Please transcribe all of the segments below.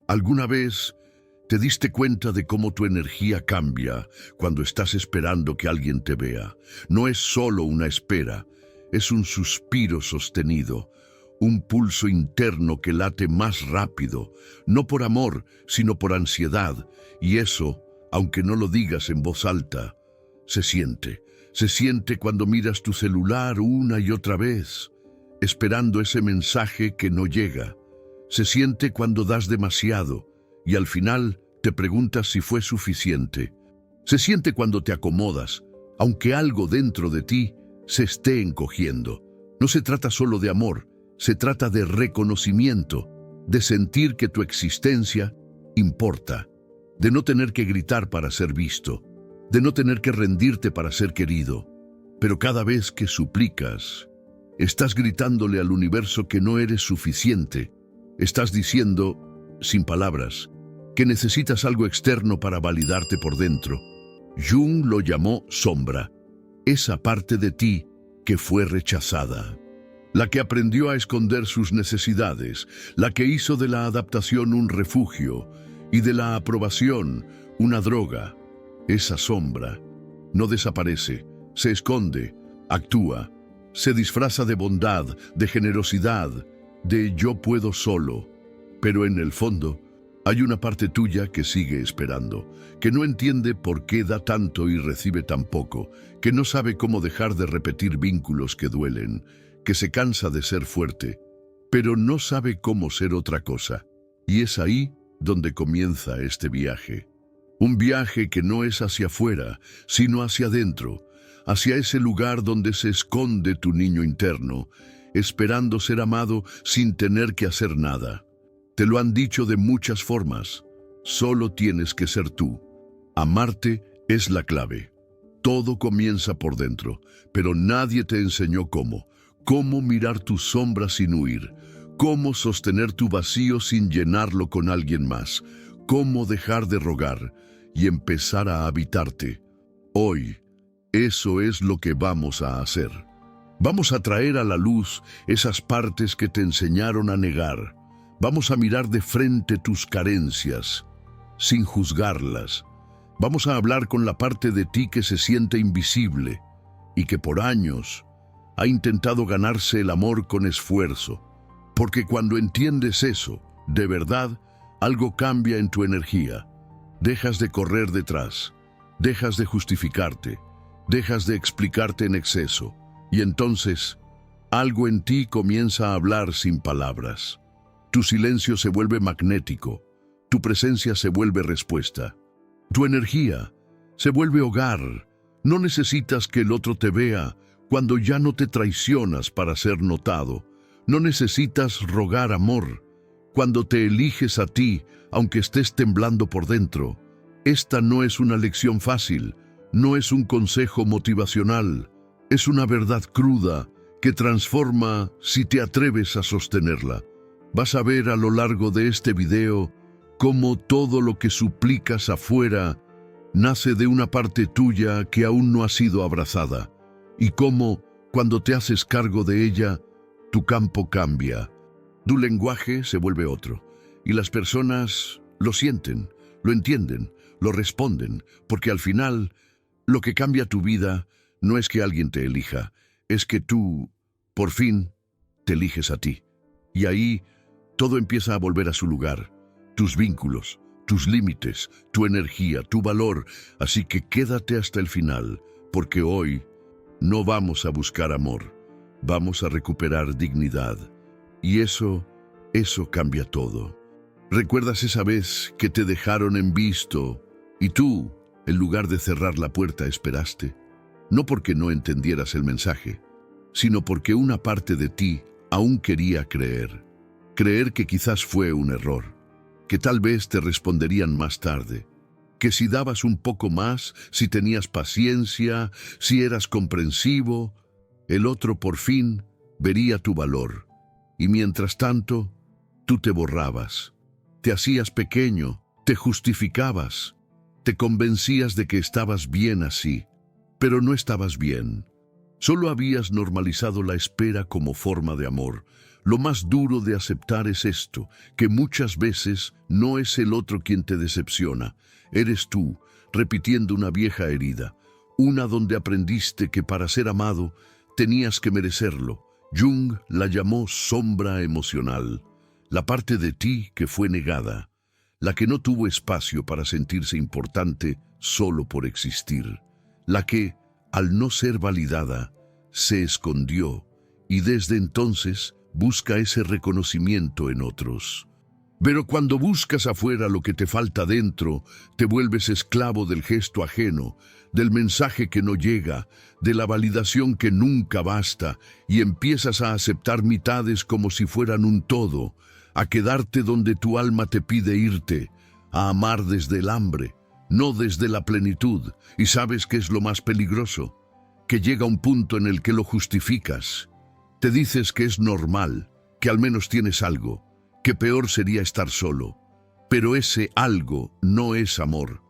¿Alguna vez te diste cuenta de cómo tu energía cambia cuando estás esperando que alguien te vea? No es solo una espera, es un suspiro sostenido, un pulso interno que late más rápido, no por amor, sino por ansiedad, y eso, aunque no lo digas en voz alta, se siente. Se siente cuando miras tu celular una y otra vez, esperando ese mensaje que no llega. Se siente cuando das demasiado y al final te preguntas si fue suficiente. Se siente cuando te acomodas, aunque algo dentro de ti se esté encogiendo. No se trata solo de amor, se trata de reconocimiento, de sentir que tu existencia importa, de no tener que gritar para ser visto, de no tener que rendirte para ser querido. Pero cada vez que suplicas, estás gritándole al universo que no eres suficiente. Estás diciendo, sin palabras, que necesitas algo externo para validarte por dentro. Jung lo llamó sombra, esa parte de ti que fue rechazada, la que aprendió a esconder sus necesidades, la que hizo de la adaptación un refugio y de la aprobación una droga. Esa sombra no desaparece, se esconde, actúa, se disfraza de bondad, de generosidad, de yo puedo solo, pero en el fondo hay una parte tuya que sigue esperando, que no entiende por qué da tanto y recibe tan poco, que no sabe cómo dejar de repetir vínculos que duelen, que se cansa de ser fuerte, pero no sabe cómo ser otra cosa. Y es ahí donde comienza este viaje. Un viaje que no es hacia afuera, sino hacia adentro, hacia ese lugar donde se esconde tu niño interno, esperando ser amado sin tener que hacer nada. Te lo han dicho de muchas formas, solo tienes que ser tú. Amarte es la clave. Todo comienza por dentro, pero nadie te enseñó cómo mirar tu sombra sin huir, cómo sostener tu vacío sin llenarlo con alguien más, cómo dejar de rogar y empezar a habitarte. Hoy, eso es lo que vamos a hacer. Vamos a traer a la luz esas partes que te enseñaron a negar. Vamos a mirar de frente tus carencias, sin juzgarlas. Vamos a hablar con la parte de ti que se siente invisible y que por años ha intentado ganarse el amor con esfuerzo. Porque cuando entiendes eso, de verdad, algo cambia en tu energía. Dejas de correr detrás, dejas de justificarte, dejas de explicarte en exceso. Y entonces, algo en ti comienza a hablar sin palabras. Tu silencio se vuelve magnético, tu presencia se vuelve respuesta. Tu energía se vuelve hogar. No necesitas que el otro te vea cuando ya no te traicionas para ser notado. No necesitas rogar amor cuando te eliges a ti, aunque estés temblando por dentro. Esta no es una lección fácil, no es un consejo motivacional. Es una verdad cruda que transforma si te atreves a sostenerla. Vas a ver a lo largo de este video cómo todo lo que suplicas afuera nace de una parte tuya que aún no ha sido abrazada, y cómo, cuando te haces cargo de ella, tu campo cambia. Tu lenguaje se vuelve otro, y las personas lo sienten, lo entienden, lo responden, porque al final, lo que cambia tu vida no es que alguien te elija, es que tú, por fin, te eliges a ti. Y ahí, todo empieza a volver a su lugar. Tus vínculos, tus límites, tu energía, tu valor. Así que quédate hasta el final, porque hoy no vamos a buscar amor, vamos a recuperar dignidad. Y eso cambia todo. ¿Recuerdas esa vez que te dejaron en visto y tú, en lugar de cerrar la puerta, esperaste? No porque no entendieras el mensaje, sino porque una parte de ti aún quería creer. Creer que quizás fue un error, que tal vez te responderían más tarde, que si dabas un poco más, si tenías paciencia, si eras comprensivo, el otro por fin vería tu valor. Y mientras tanto, tú te borrabas, te hacías pequeño, te justificabas, te convencías de que estabas bien así, pero no estabas bien. Solo habías normalizado la espera como forma de amor. Lo más duro de aceptar es esto, que muchas veces no es el otro quien te decepciona. Eres tú, repitiendo una vieja herida, una donde aprendiste que para ser amado tenías que merecerlo. Jung la llamó sombra emocional, la parte de ti que fue negada, la que no tuvo espacio para sentirse importante solo por existir, la que, al no ser validada, se escondió y desde entonces busca ese reconocimiento en otros. Pero cuando buscas afuera lo que te falta dentro, te vuelves esclavo del gesto ajeno, del mensaje que no llega, de la validación que nunca basta, y empiezas a aceptar mitades como si fueran un todo, a quedarte donde tu alma te pide irte, a amar desde el hambre, no desde la plenitud. ¿Y sabes qué es lo más peligroso? Que llega un punto en el que lo justificas. Te dices que es normal, que al menos tienes algo, que peor sería estar solo. Pero ese algo no es amor,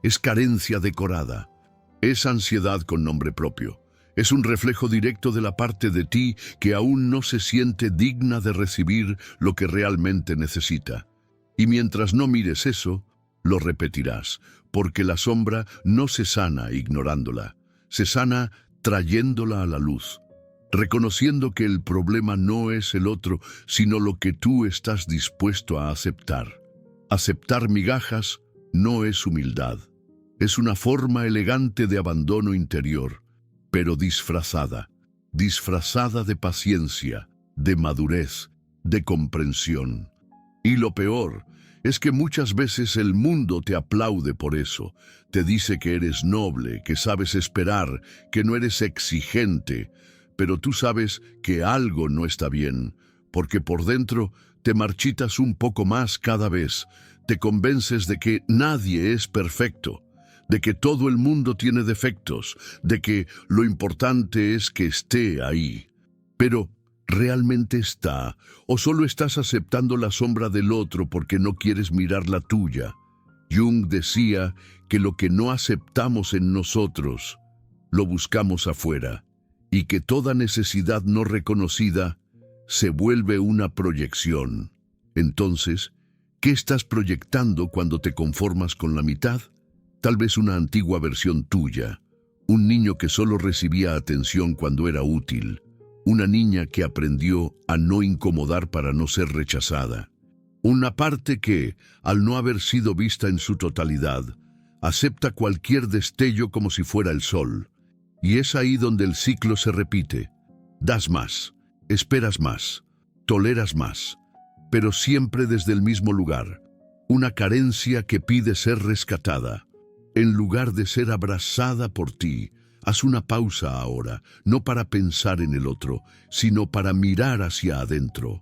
es carencia decorada, es ansiedad con nombre propio. Es un reflejo directo de la parte de ti que aún no se siente digna de recibir lo que realmente necesita. Y mientras no mires eso, lo repetirás, porque la sombra no se sana ignorándola, se sana trayéndola a la luz, reconociendo que el problema no es el otro, sino lo que tú estás dispuesto a aceptar. Aceptar migajas no es humildad, es una forma elegante de abandono interior, pero disfrazada de paciencia, de madurez, de comprensión. Y lo peor es que muchas veces el mundo te aplaude por eso, te dice que eres noble, que sabes esperar, que no eres exigente, pero tú sabes que algo no está bien, porque por dentro te marchitas un poco más cada vez, te convences de que nadie es perfecto, de que todo el mundo tiene defectos, de que lo importante es que esté ahí. Pero, ¿realmente está? ¿O solo estás aceptando la sombra del otro porque no quieres mirar la tuya? Jung decía que lo que no aceptamos en nosotros, lo buscamos afuera, y que toda necesidad no reconocida se vuelve una proyección. Entonces, ¿qué estás proyectando cuando te conformas con la mitad? Tal vez una antigua versión tuya, un niño que solo recibía atención cuando era útil, una niña que aprendió a no incomodar para no ser rechazada, una parte que, al no haber sido vista en su totalidad, acepta cualquier destello como si fuera el sol. Y es ahí donde el ciclo se repite. Das más, esperas más, toleras más, pero siempre desde el mismo lugar, una carencia que pide ser rescatada. En lugar de ser abrazada por ti, haz una pausa ahora, no para pensar en el otro, sino para mirar hacia adentro.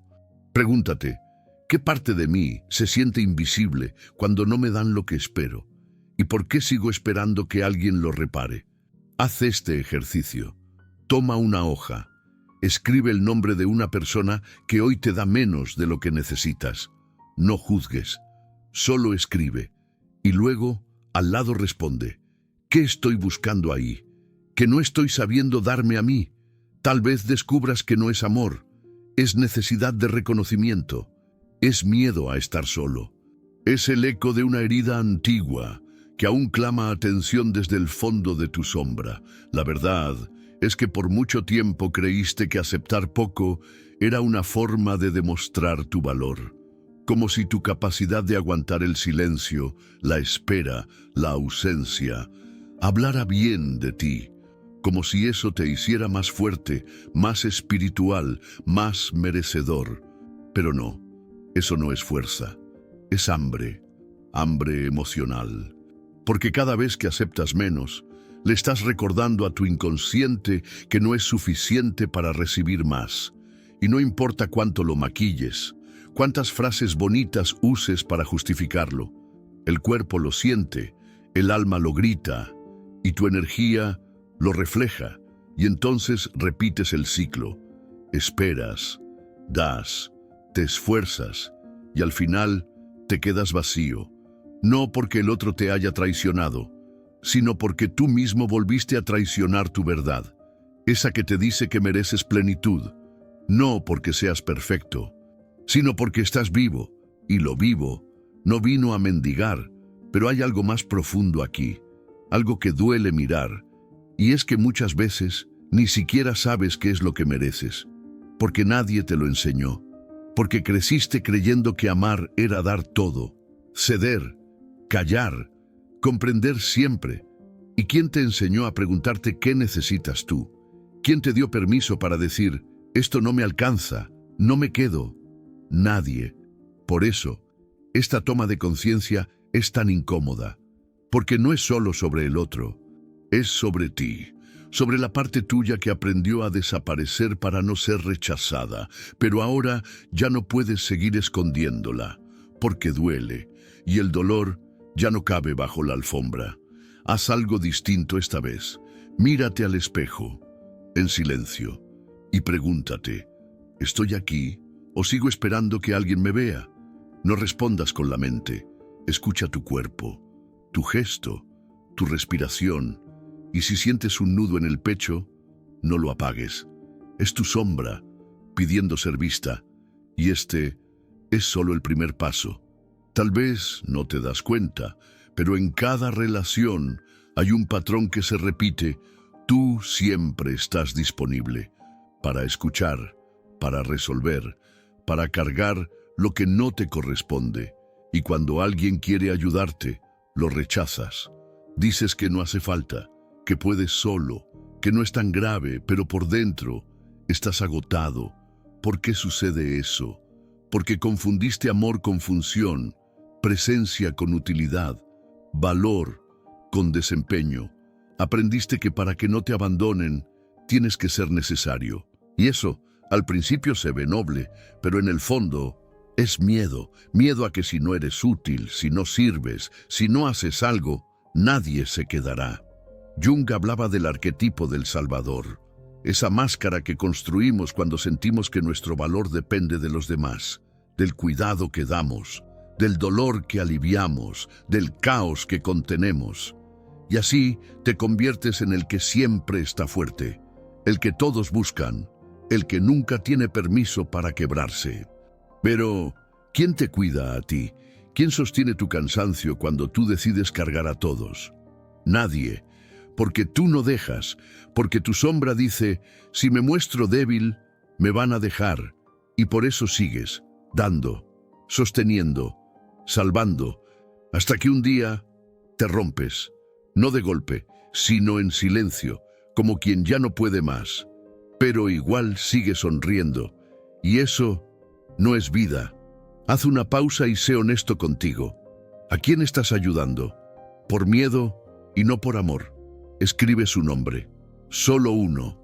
Pregúntate, ¿qué parte de mí se siente invisible cuando no me dan lo que espero? ¿Y por qué sigo esperando que alguien lo repare? Haz este ejercicio. Toma una hoja. Escribe el nombre de una persona que hoy te da menos de lo que necesitas. No juzgues, solo escribe. Y luego, al lado responde, ¿qué estoy buscando ahí? ¿Que no estoy sabiendo darme a mí? Tal vez descubras que no es amor, es necesidad de reconocimiento, es miedo a estar solo. Es el eco de una herida antigua que aún clama atención desde el fondo de tu sombra. La verdad es que por mucho tiempo creíste que aceptar poco era una forma de demostrar tu valor. Como si tu capacidad de aguantar el silencio, la espera, la ausencia, hablara bien de ti, como si eso te hiciera más fuerte, más espiritual, más merecedor. Pero no, eso no es fuerza, es hambre, hambre emocional. Porque cada vez que aceptas menos, le estás recordando a tu inconsciente que no es suficiente para recibir más. Y no importa cuánto lo maquilles, cuántas frases bonitas uses para justificarlo. El cuerpo lo siente, el alma lo grita, y tu energía lo refleja. Y entonces repites el ciclo. Esperas, das, te esfuerzas, y al final te quedas vacío. No porque el otro te haya traicionado, sino porque tú mismo volviste a traicionar tu verdad. esa que te dice que mereces plenitud, no porque seas perfecto, sino porque estás vivo, y lo vivo no vino a mendigar, pero hay algo más profundo aquí, algo que duele mirar, y es que muchas veces ni siquiera sabes qué es lo que mereces, porque nadie te lo enseñó, porque creciste creyendo que amar era dar todo, ceder, callar, comprender siempre. ¿Y quién te enseñó a preguntarte qué necesitas tú? ¿Quién te dio permiso para decir, esto no me alcanza, no me quedo? Nadie. Por eso, esta toma de conciencia es tan incómoda, porque no es solo sobre el otro, es sobre ti, sobre la parte tuya que aprendió a desaparecer para no ser rechazada, pero ahora ya no puedes seguir escondiéndola, porque duele, y el dolor ya no cabe bajo la alfombra. Haz algo distinto esta vez. Mírate al espejo, en silencio, y pregúntate, ¿estoy aquí o sigo esperando que alguien me vea? No respondas con la mente. Escucha tu cuerpo, tu gesto, tu respiración, y si sientes un nudo en el pecho, no lo apagues. Es tu sombra pidiendo ser vista, y este es solo el primer paso. Tal vez no te das cuenta, pero en cada relación hay un patrón que se repite. Tú siempre estás disponible para escuchar, para resolver, para cargar lo que no te corresponde. Y cuando alguien quiere ayudarte, lo rechazas. Dices que no hace falta, que puedes solo, que no es tan grave, pero por dentro estás agotado. ¿Por qué sucede eso? Porque confundiste amor con función, presencia con utilidad, valor con desempeño. Aprendiste que para que no te abandonen, tienes que ser necesario. Y eso, al principio se ve noble, pero en el fondo es miedo. Miedo a que si no eres útil, si no sirves, si no haces algo, nadie se quedará. Jung hablaba del arquetipo del Salvador, esa máscara que construimos cuando sentimos que nuestro valor depende de los demás, del cuidado que damos, del dolor que aliviamos, del caos que contenemos. Y así te conviertes en el que siempre está fuerte, el que todos buscan, el que nunca tiene permiso para quebrarse. Pero, ¿quién te cuida a ti? ¿Quién sostiene tu cansancio cuando tú decides cargar a todos? Nadie, porque tú no dejas, porque tu sombra dice, si me muestro débil, me van a dejar, y por eso sigues, dando, sosteniendo, salvando, hasta que un día te rompes, no de golpe, sino en silencio, como quien ya no puede más, pero igual sigue sonriendo, y eso no es vida. Haz una pausa y sé honesto contigo. ¿A quién estás ayudando? ¿Por miedo y no por amor? Escribe su nombre, solo uno,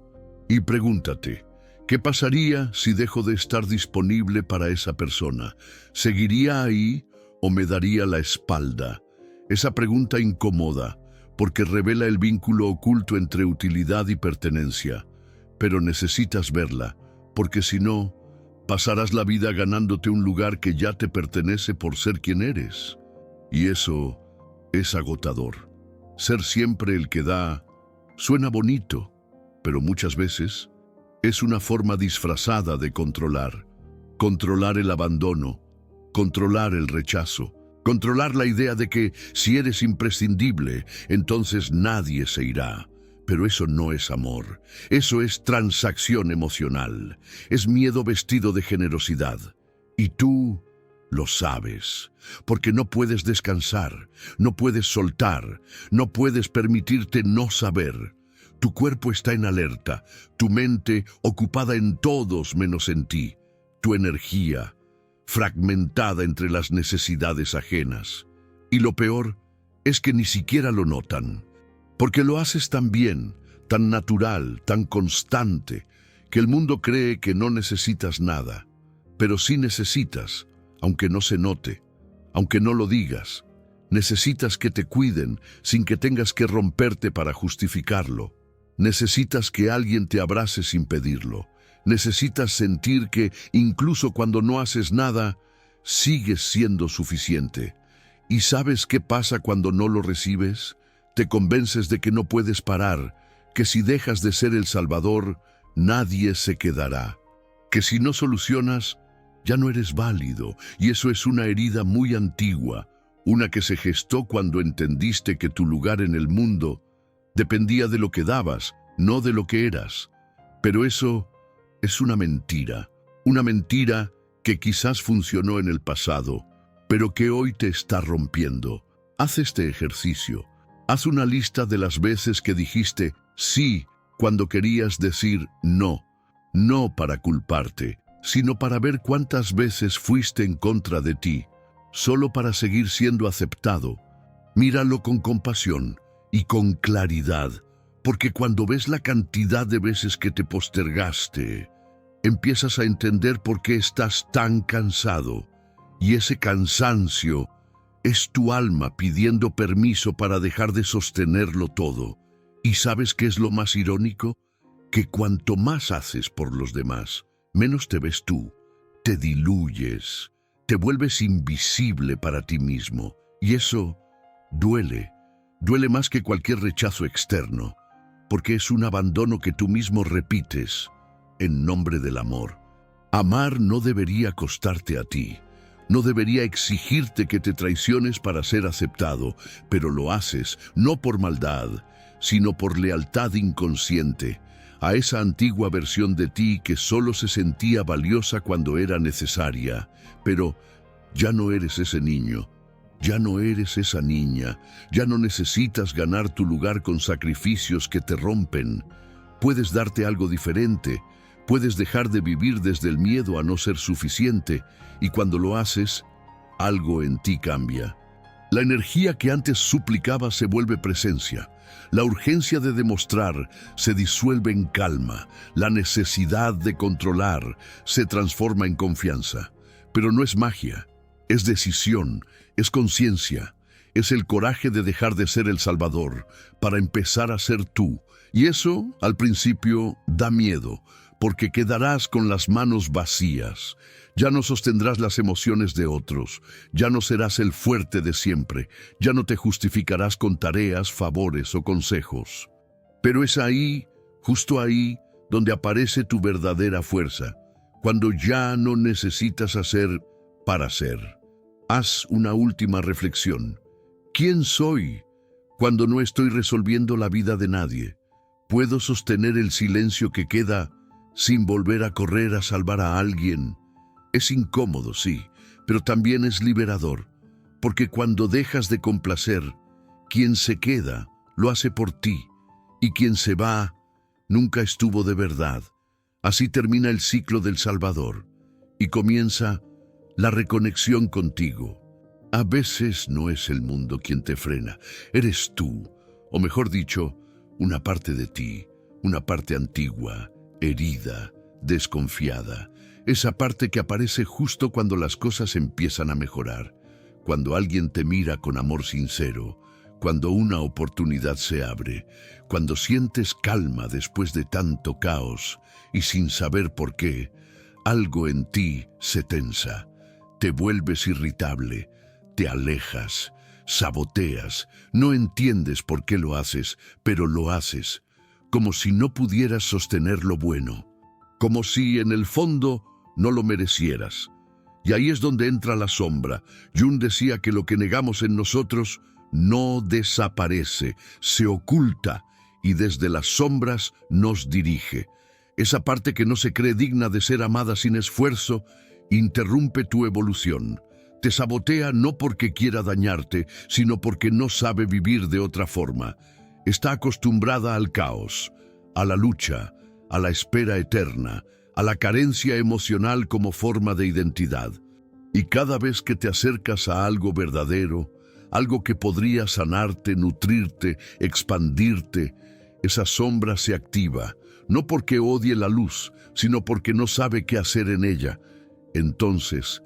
y pregúntate, ¿qué pasaría si dejo de estar disponible para esa persona? ¿Seguiría ahí o me daría la espalda? Esa pregunta incomoda, porque revela el vínculo oculto entre utilidad y pertenencia. Pero necesitas verla, porque si no, pasarás la vida ganándote un lugar que ya te pertenece por ser quien eres. Y eso es agotador. Ser siempre el que da suena bonito, pero muchas veces es una forma disfrazada de controlar. Controlar el abandono, controlar el rechazo, controlar la idea de que si eres imprescindible, entonces nadie se irá. Pero eso no es amor, eso es transacción emocional, es miedo vestido de generosidad. Y tú lo sabes, porque no puedes descansar, no puedes soltar, no puedes permitirte no saber. Tu cuerpo está en alerta, tu mente ocupada en todos menos en ti, tu energía fragmentada entre las necesidades ajenas. Y lo peor es que ni siquiera lo notan, porque lo haces tan bien, tan natural, tan constante, que el mundo cree que no necesitas nada, pero sí necesitas, aunque no se note, aunque no lo digas. Necesitas que te cuiden sin que tengas que romperte para justificarlo. Necesitas que alguien te abrace sin pedirlo. Necesitas sentir que, incluso cuando no haces nada, sigues siendo suficiente. ¿Y sabes qué pasa cuando no lo recibes? Te convences de que no puedes parar, que si dejas de ser el Salvador, nadie se quedará, que si no solucionas, ya no eres válido, y eso es una herida muy antigua, una que se gestó cuando entendiste que tu lugar en el mundo dependía de lo que dabas, no de lo que eras. Pero eso es una mentira que quizás funcionó en el pasado, pero que hoy te está rompiendo. Haz este ejercicio. Haz una lista de las veces que dijiste sí cuando querías decir no, no para culparte, sino para ver cuántas veces fuiste en contra de ti, solo para seguir siendo aceptado. Míralo con compasión y con claridad, porque cuando ves la cantidad de veces que te postergaste, empiezas a entender por qué estás tan cansado, y ese cansancio es tu alma pidiendo permiso para dejar de sostenerlo todo. ¿Y sabes qué es lo más irónico? Que cuanto más haces por los demás, menos te ves tú, te diluyes, te vuelves invisible para ti mismo. Y eso duele más que cualquier rechazo externo, porque es un abandono que tú mismo repites en nombre del amor. Amar no debería costarte a ti, no debería exigirte que te traiciones para ser aceptado, pero lo haces no por maldad, sino por lealtad inconsciente a esa antigua versión de ti que solo se sentía valiosa cuando era necesaria. Pero ya no eres ese niño, ya no eres esa niña, ya no necesitas ganar tu lugar con sacrificios que te rompen. Puedes darte algo diferente, puedes dejar de vivir desde el miedo a no ser suficiente, y cuando lo haces, algo en ti cambia. La energía que antes suplicaba se vuelve presencia. La urgencia de demostrar se disuelve en calma. La necesidad de controlar se transforma en confianza. Pero no es magia, es decisión, es conciencia, es el coraje de dejar de ser el Salvador para empezar a ser tú. Y eso, al principio, da miedo, porque quedarás con las manos vacías. Ya no sostendrás las emociones de otros, ya no serás el fuerte de siempre, ya no te justificarás con tareas, favores o consejos. Pero es ahí, justo ahí, donde aparece tu verdadera fuerza, cuando ya no necesitas hacer para ser. Haz una última reflexión. ¿Quién soy cuando no estoy resolviendo la vida de nadie? ¿Puedo sostener el silencio que queda sin volver a correr a salvar a alguien? Es incómodo, sí, pero también es liberador, porque cuando dejas de complacer, quien se queda lo hace por ti, y quien se va nunca estuvo de verdad. Así termina el ciclo del Salvador, y comienza la reconexión contigo. A veces no es el mundo quien te frena, eres tú, o mejor dicho, una parte de ti, una parte antigua, herida, desconfiada. Esa parte que aparece justo cuando las cosas empiezan a mejorar, cuando alguien te mira con amor sincero, cuando una oportunidad se abre, cuando sientes calma después de tanto caos y sin saber por qué, algo en ti se tensa, te vuelves irritable, te alejas, saboteas, no entiendes por qué lo haces, pero lo haces, como si no pudieras sostener lo bueno, como si en el fondo no lo merecieras. Y ahí es donde entra la sombra. Jung decía que lo que negamos en nosotros no desaparece, se oculta y desde las sombras nos dirige. Esa parte que no se cree digna de ser amada sin esfuerzo, interrumpe tu evolución. Te sabotea no porque quiera dañarte, sino porque no sabe vivir de otra forma. Está acostumbrada al caos, a la lucha, a la espera eterna, a la carencia emocional como forma de identidad. Y cada vez que te acercas a algo verdadero, algo que podría sanarte, nutrirte, expandirte, esa sombra se activa, no porque odie la luz, sino porque no sabe qué hacer en ella. Entonces,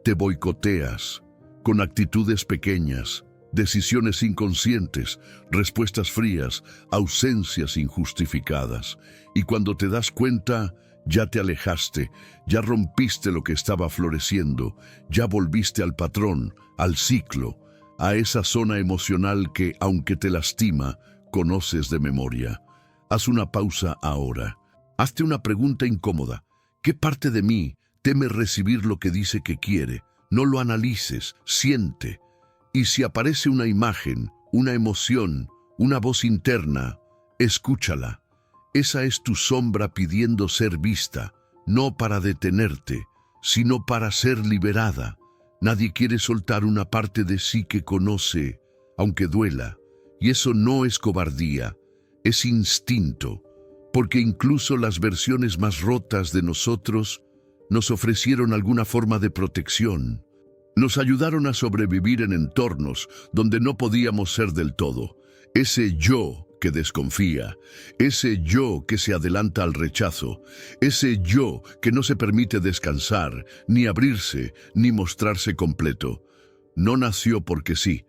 te boicoteas con actitudes pequeñas, decisiones inconscientes, respuestas frías, ausencias injustificadas. Y cuando te das cuenta, ya te alejaste, ya rompiste lo que estaba floreciendo, ya volviste al patrón, al ciclo, a esa zona emocional que, aunque te lastima, conoces de memoria. haz una pausa ahora. Hazte una pregunta incómoda. ¿Qué parte de mí teme recibir lo que dice que quiere? No lo analices, siente. Y si aparece una imagen, una emoción, una voz interna, escúchala. Esa es tu sombra pidiendo ser vista, no para detenerte, sino para ser liberada. Nadie quiere soltar una parte de sí que conoce, aunque duela. Y eso no es cobardía, es instinto, porque incluso las versiones más rotas de nosotros nos ofrecieron alguna forma de protección. Nos ayudaron a sobrevivir en entornos donde no podíamos ser del todo. Ese yo que desconfía, ese yo que se adelanta al rechazo, ese yo que no se permite descansar, ni abrirse, ni mostrarse completo. No nació porque sí,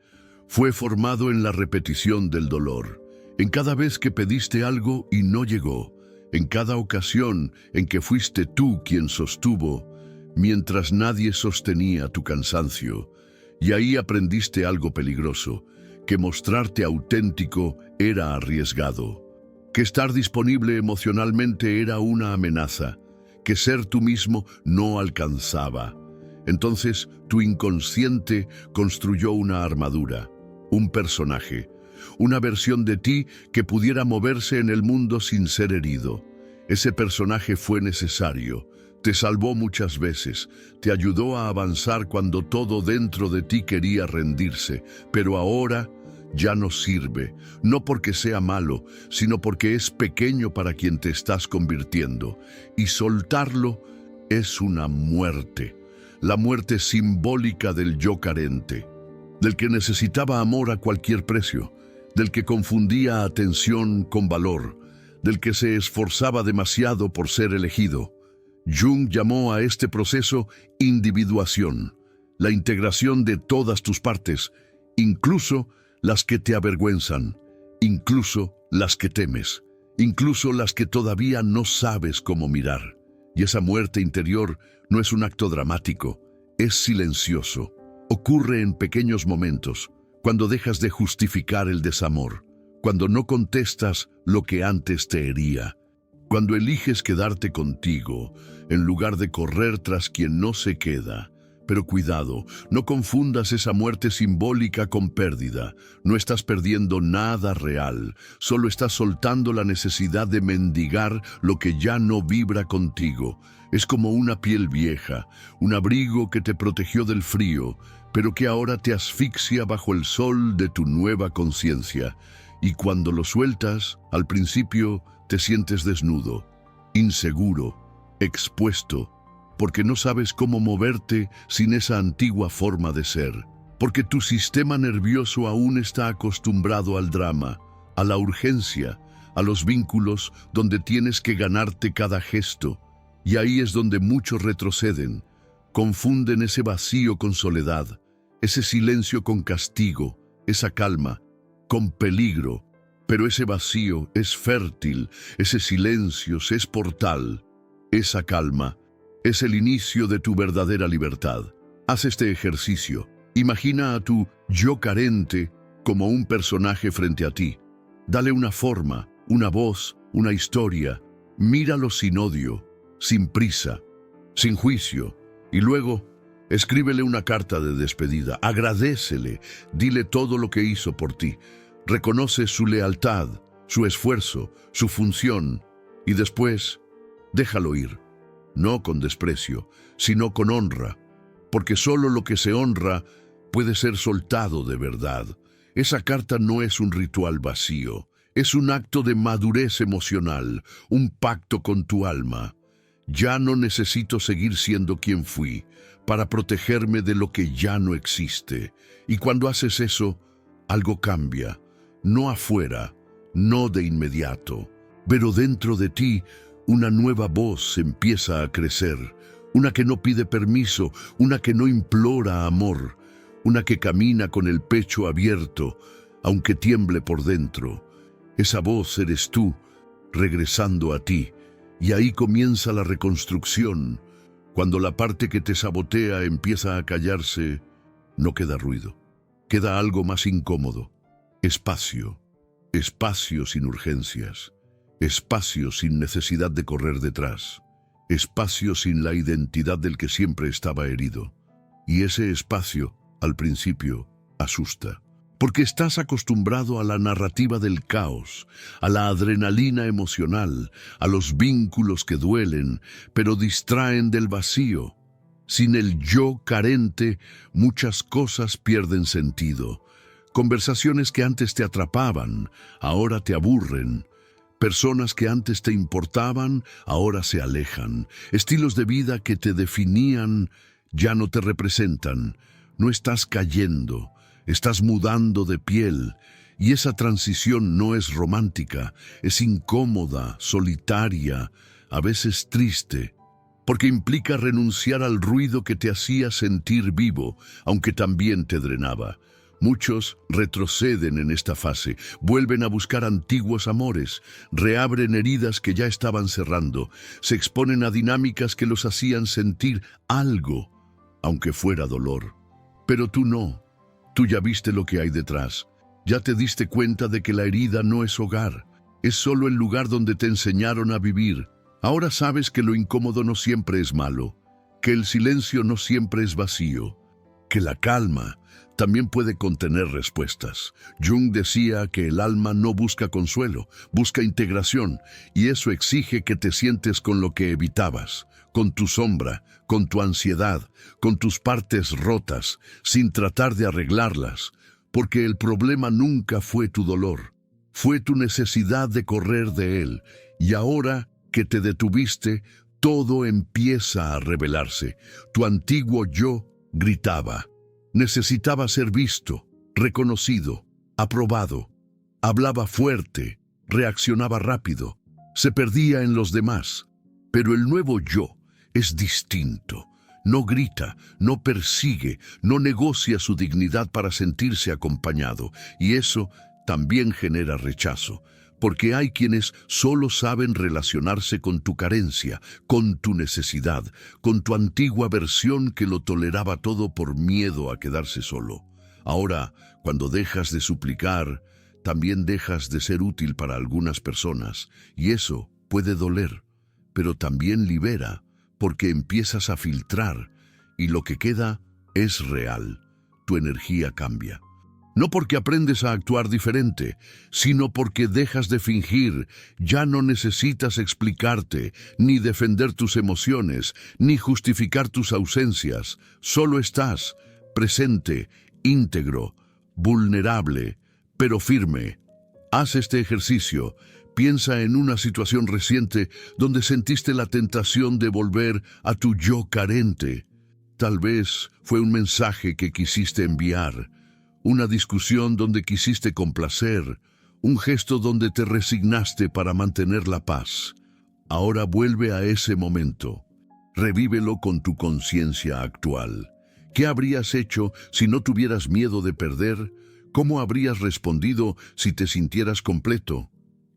fue formado en la repetición del dolor, en cada vez que pediste algo y no llegó, en cada ocasión en que fuiste tú quien sostuvo, mientras nadie sostenía tu cansancio. Y ahí aprendiste algo peligroso, que mostrarte auténtico era arriesgado, que estar disponible emocionalmente era una amenaza, que ser tú mismo no alcanzaba. Entonces tu inconsciente construyó una armadura, un personaje, una versión de ti que pudiera moverse en el mundo sin ser herido. Ese personaje fue necesario, te salvó muchas veces, te ayudó a avanzar cuando todo dentro de ti quería rendirse, pero ahora ya no sirve, no porque sea malo, sino porque es pequeño para quien te estás convirtiendo. Y soltarlo es una muerte, la muerte simbólica del yo carente, del que necesitaba amor a cualquier precio, del que confundía atención con valor, del que se esforzaba demasiado por ser elegido. Jung llamó a este proceso individuación, la integración de todas tus partes, incluso las que te avergüenzan, incluso las que temes, incluso las que todavía no sabes cómo mirar. Y esa muerte interior no es un acto dramático, es silencioso. Ocurre en pequeños momentos, cuando dejas de justificar el desamor, cuando no contestas lo que antes te hería, cuando eliges quedarte contigo en lugar de correr tras quien no se queda. Pero cuidado, no confundas esa muerte simbólica con pérdida. No estás perdiendo nada real, solo estás soltando la necesidad de mendigar lo que ya no vibra contigo. Es como una piel vieja, un abrigo que te protegió del frío, pero que ahora te asfixia bajo el sol de tu nueva conciencia. Y cuando lo sueltas, al principio te sientes desnudo, inseguro, expuesto, porque no sabes cómo moverte sin esa antigua forma de ser, porque tu sistema nervioso aún está acostumbrado al drama, a la urgencia, a los vínculos donde tienes que ganarte cada gesto, y ahí es donde muchos retroceden, confunden ese vacío con soledad, ese silencio con castigo, esa calma con peligro. Pero ese vacío es fértil, ese silencio es portal, esa calma es el inicio de tu verdadera libertad. Haz este ejercicio. Imagina a tu yo carente como un personaje frente a ti. Dale una forma, una voz, una historia. Míralo sin odio, sin prisa, sin juicio. Y luego, escríbele una carta de despedida. Agradécele, dile todo lo que hizo por ti. Reconoce su lealtad, su esfuerzo, su función. Y después, déjalo ir. No con desprecio, sino con honra, porque solo lo que se honra puede ser soltado de verdad. Esa carta no es un ritual vacío, es un acto de madurez emocional, un pacto con tu alma. Ya no necesito seguir siendo quien fui para protegerme de lo que ya no existe. Y cuando haces eso, algo cambia, no afuera, no de inmediato, pero dentro de ti. Una nueva voz empieza a crecer, una que no pide permiso, una que no implora amor, una que camina con el pecho abierto, aunque tiemble por dentro. Esa voz eres tú, regresando a ti, y ahí comienza la reconstrucción. Cuando la parte que te sabotea empieza a callarse, no queda ruido, queda algo más incómodo, espacio, espacio sin urgencias. espacio sin necesidad de correr detrás, espacio sin la identidad del que siempre estaba herido. Y ese espacio, al principio, asusta. Porque estás acostumbrado a la narrativa del caos, a la adrenalina emocional, a los vínculos que duelen, pero distraen del vacío. Sin el yo carente, muchas cosas pierden sentido. Conversaciones que antes te atrapaban, ahora te aburren. Personas que antes te importaban, ahora se alejan. Estilos de vida que te definían, ya no te representan. No estás cayendo, estás mudando de piel. Y esa transición no es romántica, es incómoda, solitaria, a veces triste. Porque implica renunciar al ruido que te hacía sentir vivo, aunque también te drenaba. Muchos retroceden en esta fase, vuelven a buscar antiguos amores, reabren heridas que ya estaban cerrando, se exponen a dinámicas que los hacían sentir algo, aunque fuera dolor. Pero tú no, tú ya viste lo que hay detrás, ya te diste cuenta de que la herida no es hogar, es solo el lugar donde te enseñaron a vivir. Ahora sabes que lo incómodo no siempre es malo, que el silencio no siempre es vacío, que la calma también puede contener respuestas. Jung decía que el alma no busca consuelo, busca integración, y eso exige que te sientes con lo que evitabas, con tu sombra, con tu ansiedad, con tus partes rotas, sin tratar de arreglarlas, porque el problema nunca fue tu dolor, fue tu necesidad de correr de él, y ahora que te detuviste, todo empieza a revelarse. Tu antiguo yo gritaba. Necesitaba ser visto, reconocido, aprobado. Hablaba fuerte, reaccionaba rápido, se perdía en los demás. Pero el nuevo yo es distinto. No grita, no persigue, no negocia su dignidad para sentirse acompañado. Y eso también genera rechazo. Porque hay quienes solo saben relacionarse con tu carencia, con tu necesidad, con tu antigua versión que lo toleraba todo por miedo a quedarse solo. Ahora, cuando dejas de suplicar, también dejas de ser útil para algunas personas, y eso puede doler, pero también libera, porque empiezas a filtrar, y lo que queda es real. Tu energía cambia. No porque aprendes a actuar diferente, sino porque dejas de fingir. Ya no necesitas explicarte, ni defender tus emociones, ni justificar tus ausencias. Solo estás, presente, íntegro, vulnerable, pero firme. Haz este ejercicio. Piensa en una situación reciente donde sentiste la tentación de volver a tu yo carente. Tal vez fue un mensaje que quisiste enviar, una discusión donde quisiste complacer, un gesto donde te resignaste para mantener la paz. Ahora vuelve a ese momento. Revívelo con tu conciencia actual. ¿Qué habrías hecho si no tuvieras miedo de perder? ¿Cómo habrías respondido si te sintieras completo?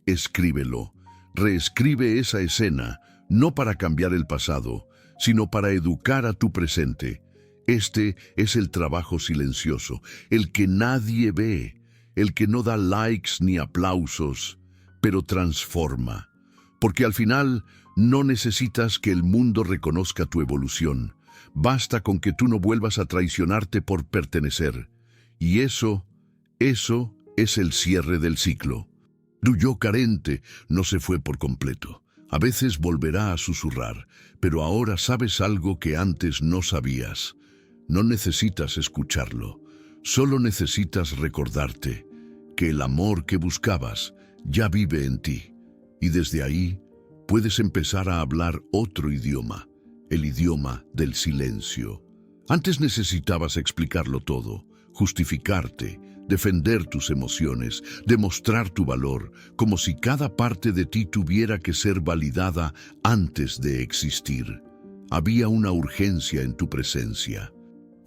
Escríbelo. Reescribe esa escena, no para cambiar el pasado, sino para educar a tu presente. Este es el trabajo silencioso, el que nadie ve, el que no da likes ni aplausos, pero transforma. Porque al final no necesitas que el mundo reconozca tu evolución. Basta con que tú no vuelvas a traicionarte por pertenecer. Y eso es el cierre del ciclo. Tu yo carente no se fue por completo. A veces volverá a susurrar, pero ahora sabes algo que antes no sabías. No necesitas escucharlo, solo necesitas recordarte que el amor que buscabas ya vive en ti, y desde ahí puedes empezar a hablar otro idioma, el idioma del silencio. Antes necesitabas explicarlo todo, justificarte, defender tus emociones, demostrar tu valor, como si cada parte de ti tuviera que ser validada antes de existir. Había una urgencia en tu presencia.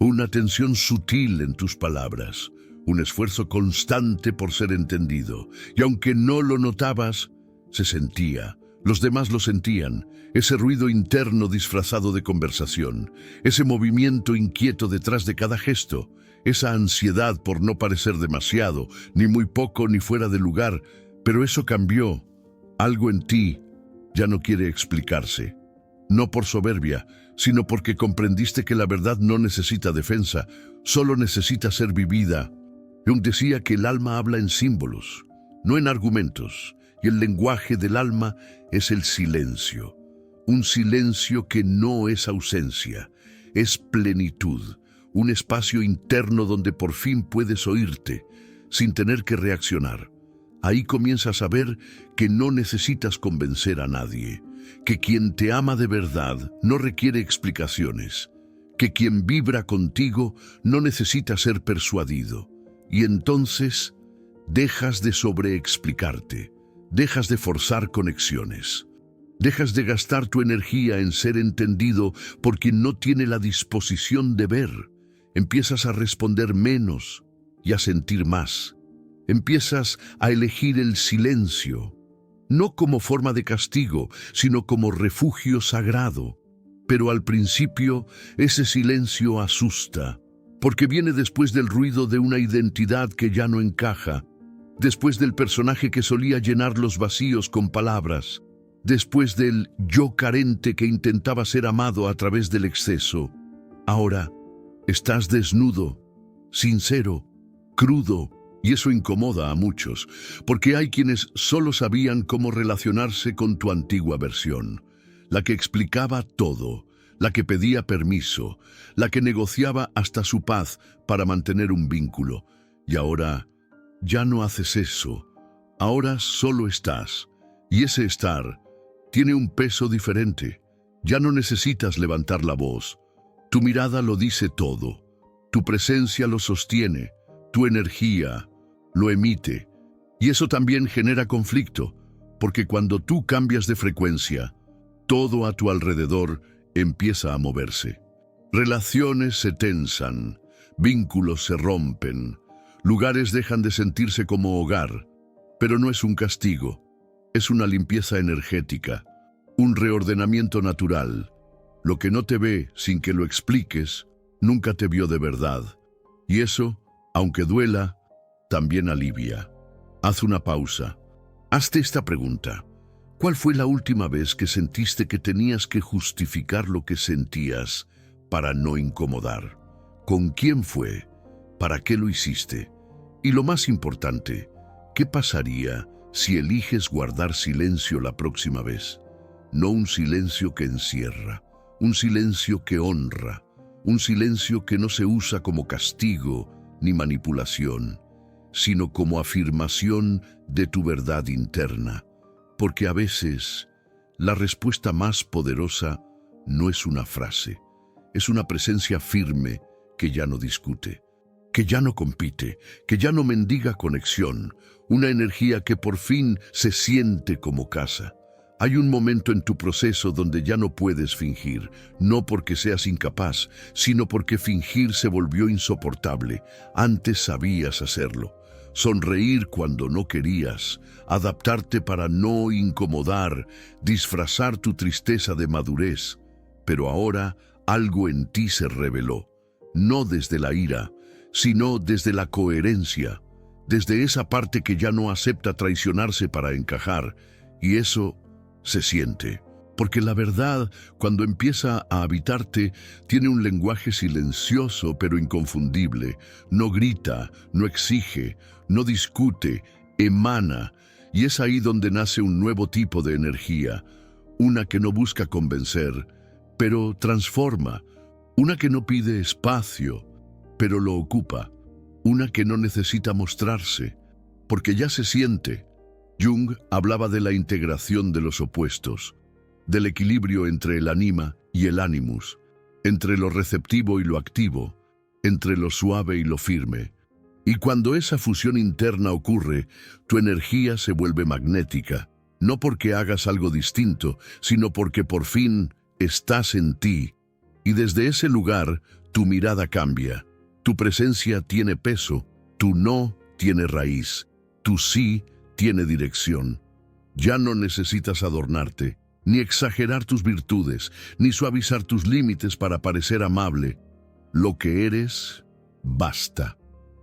Una tensión sutil en tus palabras, un esfuerzo constante por ser entendido, y aunque no lo notabas, se sentía. Los demás lo sentían, ese ruido interno disfrazado de conversación, ese movimiento inquieto detrás de cada gesto, esa ansiedad por no parecer demasiado, ni muy poco ni fuera de lugar, pero eso cambió, Algo en ti ya no quiere explicarse. No por soberbia, sino porque comprendiste que la verdad no necesita defensa, solo necesita ser vivida. Jung decía que el alma habla en símbolos, no en argumentos, y el lenguaje del alma es el silencio. Un silencio que no es ausencia, es plenitud, un espacio interno donde por fin puedes oírte, sin tener que reaccionar. Ahí comienzas a ver que no necesitas convencer a nadie, que quien te ama de verdad no requiere explicaciones, que quien vibra contigo no necesita ser persuadido. Y entonces dejas de sobreexplicarte, dejas de forzar conexiones, dejas de gastar tu energía en ser entendido por quien no tiene la disposición de ver. Empiezas a responder menos y a sentir más. Empiezas a elegir el silencio, no como forma de castigo, sino como refugio sagrado. Pero al principio ese silencio asusta, porque viene después del ruido de una identidad que ya no encaja, después del personaje que solía llenar los vacíos con palabras, después del yo carente que intentaba ser amado a través del exceso. Ahora estás desnudo, sincero, crudo, y eso incomoda a muchos, porque hay quienes solo sabían cómo relacionarse con tu antigua versión, la que explicaba todo, la que pedía permiso, la que negociaba hasta su paz para mantener un vínculo. Y ahora ya no haces eso, ahora solo estás, y ese estar tiene un peso diferente. Ya no necesitas levantar la voz, tu mirada lo dice todo, tu presencia lo sostiene, tu energía lo emite, y eso también genera conflicto, porque cuando tú cambias de frecuencia, todo a tu alrededor empieza a moverse. Relaciones se tensan, vínculos se rompen, lugares dejan de sentirse como hogar, pero no es un castigo, es una limpieza energética, un reordenamiento natural. Lo que no te ve sin que lo expliques, nunca te vio de verdad, y eso, aunque duela, también alivia. Haz una pausa. Hazte esta pregunta. ¿Cuál fue la última vez que sentiste que tenías que justificar lo que sentías para no incomodar? ¿Con quién fue? ¿Para qué lo hiciste? Y lo más importante, ¿qué pasaría si eliges guardar silencio la próxima vez? No un silencio que encierra, un silencio que honra, un silencio que no se usa como castigo ni manipulación, sino como afirmación de tu verdad interna. Porque a veces la respuesta más poderosa no es una frase, es una presencia firme que ya no discute, que ya no compite, que ya no mendiga conexión, una energía que por fin se siente como casa. Hay un momento en tu proceso donde ya no puedes fingir, no porque seas incapaz, sino porque fingir se volvió insoportable. Antes sabías hacerlo. Sonreír cuando no querías, adaptarte para no incomodar, disfrazar tu tristeza de madurez. Pero ahora algo en ti se reveló, no desde la ira, sino desde la coherencia, desde esa parte que ya no acepta traicionarse para encajar, y eso se siente. Porque la verdad, cuando empieza a habitarte, tiene un lenguaje silencioso pero inconfundible. No grita, no exige, no discute, emana. Y es ahí donde nace un nuevo tipo de energía. Una que no busca convencer, pero transforma. Una que no pide espacio, pero lo ocupa. Una que no necesita mostrarse, porque ya se siente. Jung hablaba de la integración de los opuestos, del equilibrio entre el anima y el animus, entre lo receptivo y lo activo, entre lo suave y lo firme. Y cuando esa fusión interna ocurre, tu energía se vuelve magnética, no porque hagas algo distinto, sino porque por fin estás en ti. Y desde ese lugar, tu mirada cambia, tu presencia tiene peso, tu no tiene raíz, tu sí tiene dirección. Ya no necesitas adornarte, ni exagerar tus virtudes, ni suavizar tus límites para parecer amable. Lo que eres, basta.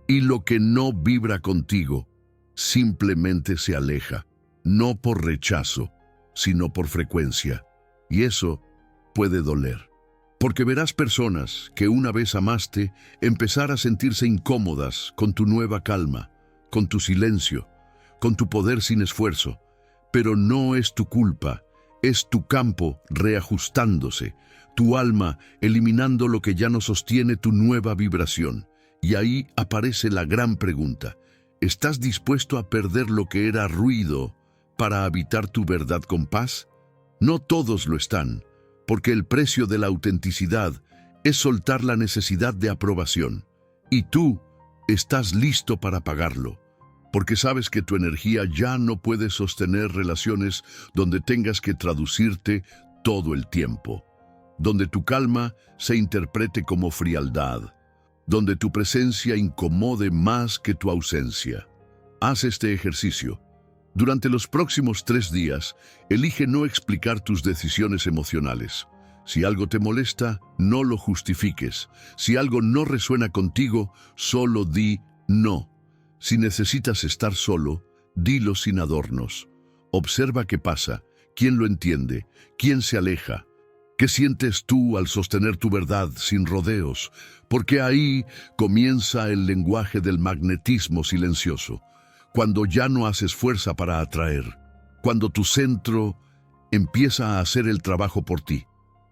Y lo que no vibra contigo, simplemente se aleja. no por rechazo, sino por frecuencia. Y eso puede doler. Porque verás personas que una vez amaste empezar a sentirse incómodas con tu nueva calma, con tu silencio, con tu poder sin esfuerzo. Pero no es tu culpa, es tu campo reajustándose, tu alma eliminando lo que ya no sostiene tu nueva vibración. Y ahí aparece la gran pregunta: ¿estás dispuesto a perder lo que era ruido para habitar tu verdad con paz? No todos lo están, porque el precio de la autenticidad es soltar la necesidad de aprobación. Y tú estás listo para pagarlo, porque sabes que tu energía ya no puede sostener relaciones donde tengas que traducirte todo el tiempo, donde tu calma se interprete como frialdad, donde tu presencia incomode más que tu ausencia. Haz este ejercicio. Durante los próximos 3 días, elige no explicar tus decisiones emocionales. Si algo te molesta, no lo justifiques. Si algo no resuena contigo, solo di no. Si necesitas estar solo, dilo sin adornos. Observa qué pasa, quién lo entiende, quién se aleja. ¿Qué sientes tú al sostener tu verdad sin rodeos? Porque ahí comienza el lenguaje del magnetismo silencioso. Cuando ya no haces fuerza para atraer, cuando tu centro empieza a hacer el trabajo por ti.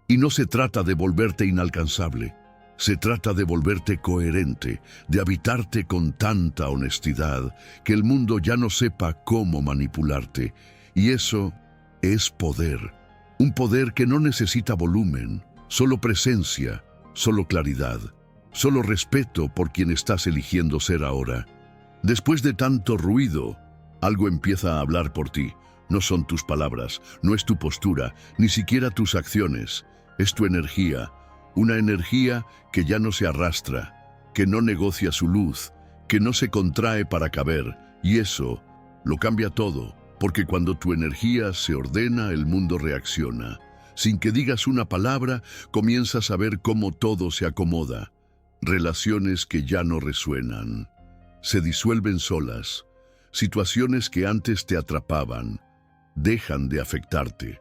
Y no se trata de volverte inalcanzable, se trata de volverte coherente, de habitarte con tanta honestidad que el mundo ya no sepa cómo manipularte. Y eso es poder, un poder que no necesita volumen, solo presencia, solo claridad, solo respeto por quien estás eligiendo ser ahora. Después de tanto ruido, algo empieza a hablar por ti. No son tus palabras, no es tu postura, ni siquiera tus acciones. Es tu energía, una energía que ya no se arrastra, que no negocia su luz, que no se contrae para caber. Y eso lo cambia todo, porque cuando tu energía se ordena, el mundo reacciona. Sin que digas una palabra, comienzas a ver cómo todo se acomoda. Relaciones que ya no resuenan se disuelven solas. Situaciones que antes te atrapaban dejan de afectarte.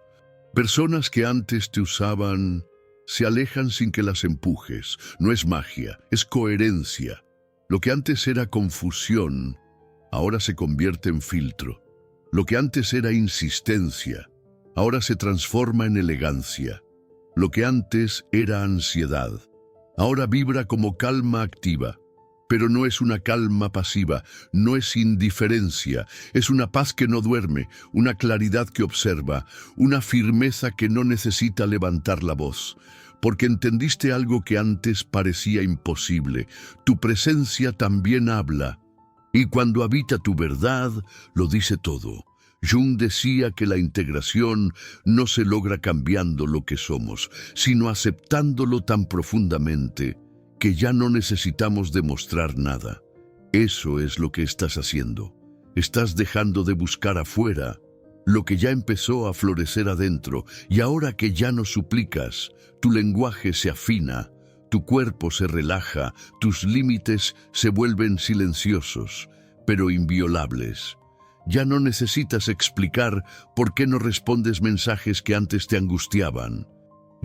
Personas que antes te usaban se alejan sin que las empujes. No es magia, es coherencia. Lo que antes era confusión, ahora se convierte en filtro. Lo que antes era insistencia, ahora se transforma en elegancia. Lo que antes era ansiedad, ahora vibra como calma activa. Pero no es una calma pasiva, no es indiferencia, es una paz que no duerme, una claridad que observa, una firmeza que no necesita levantar la voz, porque entendiste algo que antes parecía imposible. Tu presencia también habla, y cuando habita tu verdad, lo dice todo. Jung decía que la integración no se logra cambiando lo que somos, sino aceptándolo tan profundamente que ya no necesitamos demostrar nada. Eso es lo que estás haciendo. Estás dejando de buscar afuera lo que ya empezó a florecer adentro, y ahora que ya no suplicas, tu lenguaje se afina, tu cuerpo se relaja, tus límites se vuelven silenciosos, pero inviolables. Ya no necesitas explicar por qué no respondes mensajes que antes te angustiaban.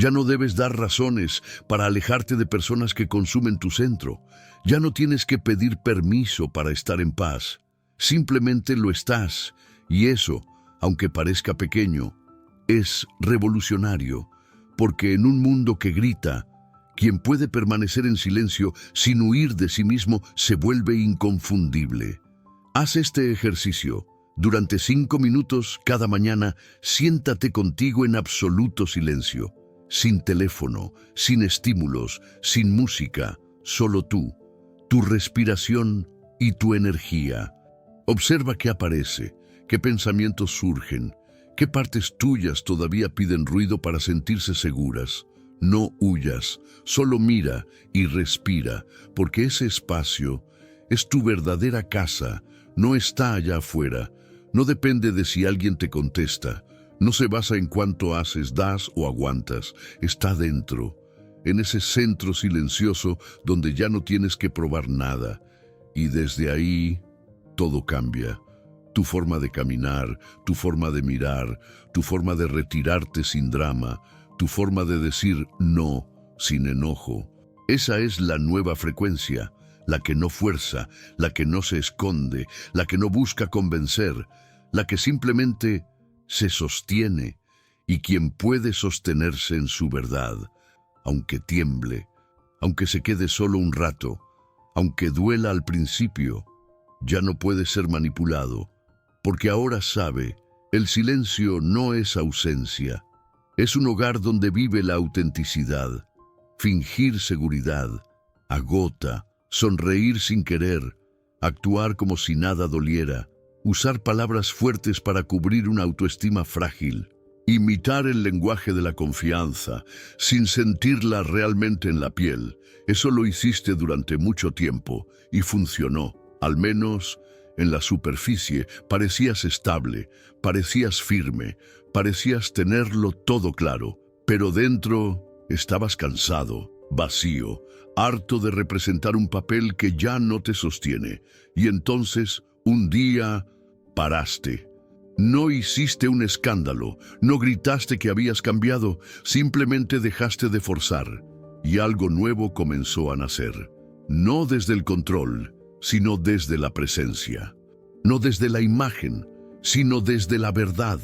Ya no debes dar razones para alejarte de personas que consumen tu centro. Ya no tienes que pedir permiso para estar en paz. Simplemente lo estás. Y eso, aunque parezca pequeño, es revolucionario. Porque en un mundo que grita, quien puede permanecer en silencio sin huir de sí mismo se vuelve inconfundible. Haz este ejercicio. Durante 5 minutos cada mañana, siéntate contigo en absoluto silencio. Sin teléfono, sin estímulos, sin música, solo tú, tu respiración y tu energía. Observa qué aparece, qué pensamientos surgen, qué partes tuyas todavía piden ruido para sentirse seguras. No huyas, solo mira y respira, porque ese espacio es tu verdadera casa, no está allá afuera, no depende de si alguien te contesta. No se basa en cuánto haces, das o aguantas. Está dentro, en ese centro silencioso donde ya no tienes que probar nada. Y desde ahí, todo cambia. Tu forma de caminar, tu forma de mirar, tu forma de retirarte sin drama, tu forma de decir no sin enojo. Esa es la nueva frecuencia, la que no fuerza, la que no se esconde, la que no busca convencer, la que simplemente se sostiene, y quien puede sostenerse en su verdad, aunque tiemble, aunque se quede solo un rato, aunque duela al principio, ya no puede ser manipulado, porque ahora sabe, el silencio no es ausencia, es un hogar donde vive la autenticidad. Fingir seguridad agota, sonreír sin querer, actuar como si nada doliera, usar palabras fuertes para cubrir una autoestima frágil, imitar el lenguaje de la confianza sin sentirla realmente en la piel. Eso lo hiciste durante mucho tiempo y funcionó, al menos en la superficie. Parecías estable, parecías firme, parecías tenerlo todo claro, pero dentro estabas cansado, vacío, harto de representar un papel que ya no te sostiene. Y entonces, un día, paraste. No hiciste un escándalo, no gritaste que habías cambiado, simplemente dejaste de forzar. Y algo nuevo comenzó a nacer. No desde el control, sino desde la presencia. No desde la imagen, sino desde la verdad.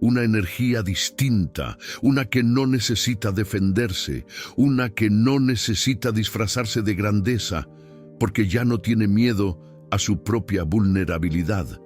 Una energía distinta, una que no necesita defenderse, una que no necesita disfrazarse de grandeza, porque ya no tiene miedo a su propia vulnerabilidad.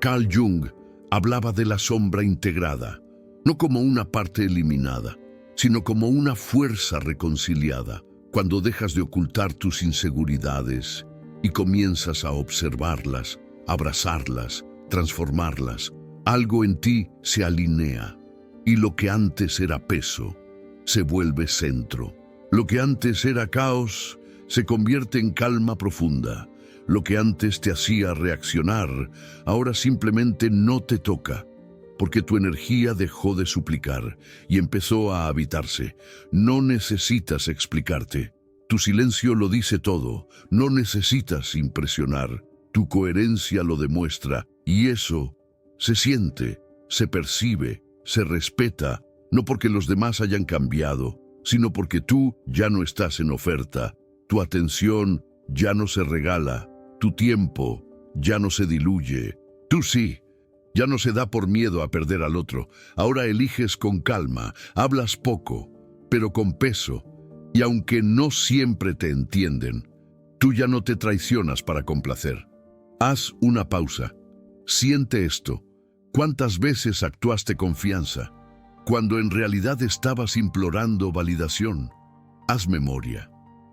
Carl Jung hablaba de la sombra integrada, no como una parte eliminada, sino como una fuerza reconciliada, cuando dejas de ocultar tus inseguridades y comienzas a observarlas, abrazarlas, transformarlas. Algo en ti se alinea y lo que antes era peso se vuelve centro. Lo que antes era caos se convierte en calma profunda. Lo que antes te hacía reaccionar ahora simplemente no te toca, porque tu energía dejó de suplicar y empezó a habitarse. No necesitas explicarte. Tu silencio lo dice todo. No necesitas impresionar. Tu coherencia lo demuestra y eso se siente, se percibe, se respeta, no porque los demás hayan cambiado, sino porque tú ya no estás en oferta, tu atención ya no se regala, tu tiempo ya no se diluye, tú sí, ya no se da por miedo a perder al otro, ahora eliges con calma, hablas poco, pero con peso, y aunque no siempre te entienden, tú ya no te traicionas para complacer. Haz una pausa, siente esto. ¿Cuántas veces actuaste confianza, cuando en realidad estabas implorando validación? Haz memoria,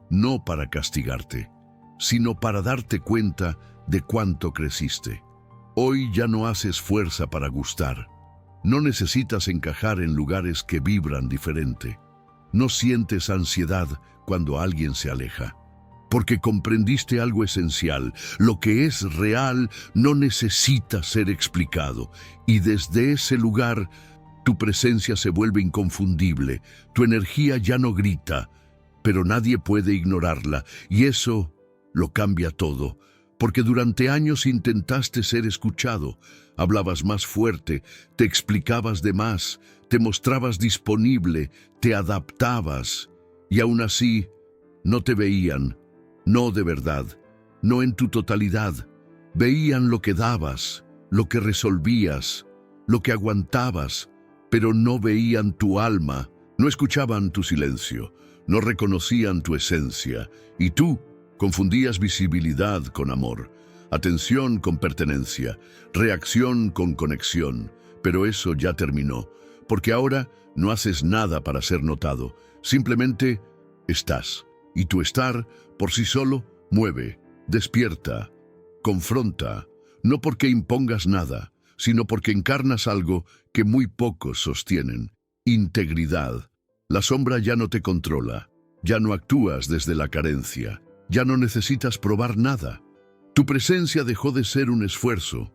no para castigarte, sino para darte cuenta de cuánto creciste. Hoy ya no haces fuerza para gustar. No necesitas encajar en lugares que vibran diferente. No sientes ansiedad cuando alguien se aleja. Porque comprendiste algo esencial. Lo que es real no necesita ser explicado. Y desde ese lugar, tu presencia se vuelve inconfundible. Tu energía ya no grita, pero nadie puede ignorarla. Y eso lo cambia todo. Porque durante años intentaste ser escuchado. Hablabas más fuerte, te explicabas de más, te mostrabas disponible, te adaptabas. Y aún así, no te veían. No de verdad, no en tu totalidad. Veían lo que dabas, lo que resolvías, lo que aguantabas, pero no veían tu alma, no escuchaban tu silencio, no reconocían tu esencia, y tú confundías visibilidad con amor, atención con pertenencia, reacción con conexión. Pero eso ya terminó, porque ahora no haces nada para ser notado, simplemente estás. Y tu estar, por sí solo, mueve, despierta, confronta, no porque impongas nada, sino porque encarnas algo que muy pocos sostienen: integridad. La sombra ya no te controla, ya no actúas desde la carencia, ya no necesitas probar nada. Tu presencia dejó de ser un esfuerzo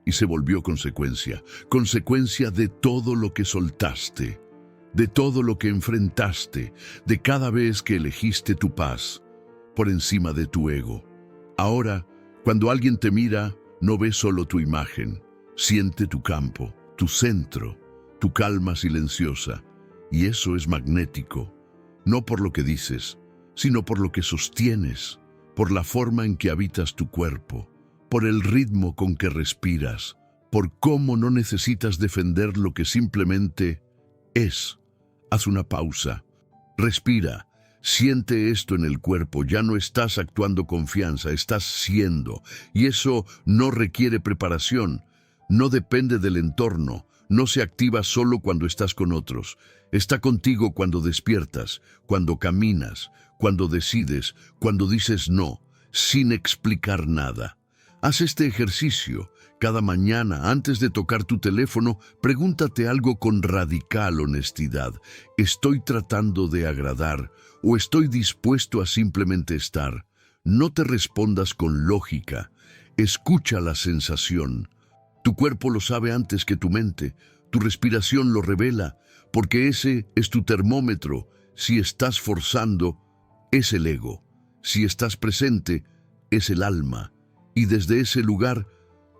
y se volvió consecuencia, consecuencia de todo lo que soltaste, de todo lo que enfrentaste, de cada vez que elegiste tu paz por encima de tu ego. Ahora, cuando alguien te mira, No ve solo tu imagen, siente tu campo, tu centro, tu calma silenciosa. Y eso es magnético, no por lo que dices, sino por lo que sostienes, por la forma en que habitas tu cuerpo, por el ritmo con que respiras, por cómo no necesitas defender lo que simplemente es. Haz una pausa, respira, siente esto en el cuerpo, ya no estás actuando confianza, estás siendo, y eso no requiere preparación, no depende del entorno, no se activa solo cuando estás con otros, está contigo cuando despiertas, cuando caminas, cuando decides, cuando dices no, sin explicar nada. Haz este ejercicio. Cada mañana, antes de tocar tu teléfono, pregúntate algo con radical honestidad. ¿Estoy tratando de agradar o estoy dispuesto a simplemente estar? No te respondas con lógica. Escucha la sensación. Tu cuerpo lo sabe antes que tu mente. Tu respiración lo revela, porque ese es tu termómetro. Si estás forzando, es el ego. Si estás presente, es el alma. Y desde ese lugar,